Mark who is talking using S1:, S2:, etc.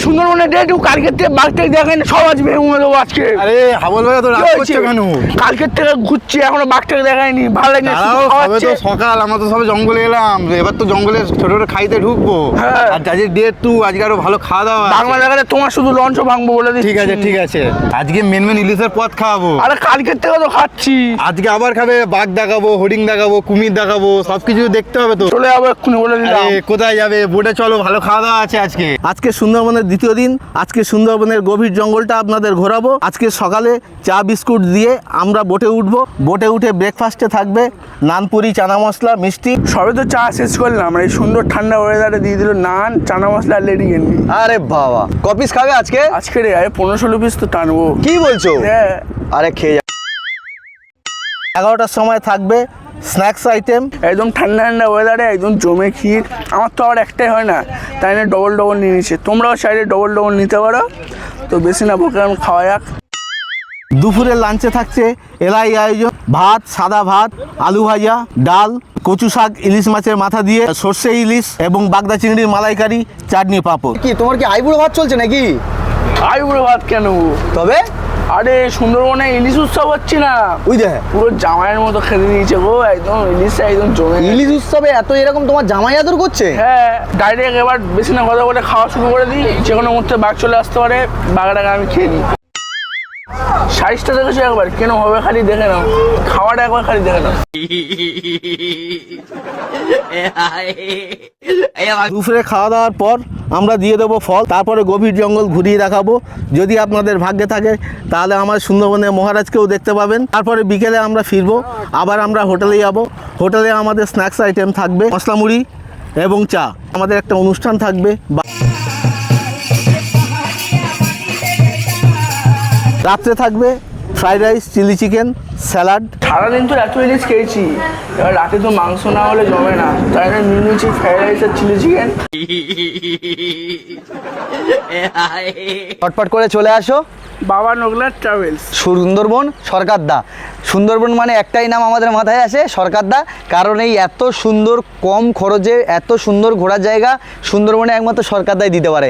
S1: সুন্দরবনে ডেট কালকের থেকে বাঘটাকে দেখেন সব আজ ভেঙে দেবো আজকে।
S2: আরে হাবল ভাই তো রাগ করছো কেন?
S1: কালকের থেকে ঘুরছি এখনো বাঘটাকে দেখায়নি, ভালো লাগে
S2: সবে তো সকাল, আমরা তো সবে জঙ্গলে এলাম, এবার তো জঙ্গলে ছোট ছোট খাইতে ঢুকবো। আর আজকে ডেট টু, আজকে আরো ভালো খাওয়া দাওয়া
S1: বাংলা জায়গায় তোমার শুধু লঞ্চ ভাঙবো বলে দিচ্ছি।
S2: ঠিক আছে ঠিক আছে, আজকে মেন ইলিশের পথ খাওয়াবো।
S1: আরে কালকের থেকে তো খাচ্ছি,
S2: আজকে আবার খাবে, বাঘ দেখাবো, হরিণ দেখাবো, কুমির দেখাবো, সবকিছু দেখতে হবে তো।
S1: চলে যাবো এক্ষুনি বলে দিলাম।
S2: কোথায় যাবে? বোটে চলো, ভালো খাওয়া দাওয়া আছে আজকে। আজকে সুন্দরবনের দ্বিতীয় দিন, আজকে সুন্দরবনের গভীর জঙ্গলটা আপনাদের ঘোরাবো। আজকে সকালে চা বিস্কুট দিয়ে আমরা বোটে উঠবো। বোটে উঠে ব্রেকফাস্টে থাকবে নানপুরি, চানা মশলা, মিষ্টি।
S1: সবে তো চা শেষ করলাম, এই সুন্দর ঠান্ডা ওয়েদারে দিয়ে দিল নান, চানা মশলা, লেডি গেন্ডি।
S3: আরে বাবা, কপিস খাবে আজকে?
S1: আজকে রে 15-16 পিস তো টানবো।
S3: কি বলছো?
S1: হ্যাঁ।
S3: আরে খেয়ে যা।
S2: 11টার সময় থাকবে স্ন্যাক্স আইটেম।
S1: একদম ঠান্ডা ঠান্ডা ওয়েদারে একদম জমে ক্ষীর। আমার তো আবার একটাই হয় না, তাই না ডবল ডবল নিয়ে নিচ্ছে। তোমরাও চাইলে ডবল ডবল নিতে পারো, তো বেশি না বকে আমি খাওয়া যাক।
S2: দুপুরের লাঞ্চে থাকছে এলাই আয়োজন, ভাত, সাদা ভাত, আলু ভাজা, ডাল, কচু শাক, ইলিশ মাছের মাথা দিয়ে সর্ষে ইলিশ এবং বাগদা চিংড়ির মালাইকারি, চাটনি, পাঁপড়।
S3: কি তোমার কি আইবুড়ো ভাত চলছে নাকি?
S1: আইবুড়ো ভাত কেন?
S3: তবে
S1: আরে সুন্দরবনে ইলিশ উৎসব হচ্ছে না,
S3: ওই দেখে
S1: পুরো জামাইয়ের মতো খেতে দিয়েছে গো, একদম ইলিশটা একদম জমে গেছে।
S3: ইলিশ উৎসবে এত এরকম তোমার জামাই আদর করছে?
S1: হ্যাঁ, ডাইরেক্ট এবার বেশি না কথা বলে খাওয়া শুরু করে দিই, যে কোনো মুহূর্তে বাঘ চলে আসতে পারে, বাঘটাকে আমি খেয়ে নিই। সাইজটা দেখেছো একবার, কেন হবে খালি দেখে নাও, খাওয়াটা একবার খালি দেখে নাও।
S2: দুপুরে খাওয়া দাওয়ার পর আমরা দিয়ে দেবো ফল, তারপরে গভীর জঙ্গল ঘুরিয়ে দেখাবো। যদি আপনাদের ভাগ্যে থাকে তাহলে আমার সুন্দরবনের মহারাজকেও দেখতে পাবেন। তারপরে বিকেলে আমরা ফিরবো, আবার আমরা হোটেলে যাব। হোটেলে আমাদের স্ন্যাক্স আইটেম থাকবে মশলা মুড়ি এবং চা। আমাদের একটা অনুষ্ঠান থাকবে, রাত্রে থাকবে fried rice, chilli chicken, salad.
S1: সারাদিন তো এত ইলিশ খেয়েছি, এবার রাতে তো মাংস না হলে জমে না, তাই না নিয়ে নিয়েছি ফ্রাইড রাইস আর চিলি চিকেন।
S3: চটপট করে চলে আসো।
S1: বাবা নোগলার ট্রাভেলস,
S3: সুন্দরবন সরকারদা। সুন্দরবন মানে একটাই নাম আমাদের মাথায় আসে, সরকারদা। কারণ এই এত সুন্দর কম খরচে এত সুন্দর ঘোরার জায়গা সুন্দরবনে একমাত্র সরকারদাই দিতে পারে।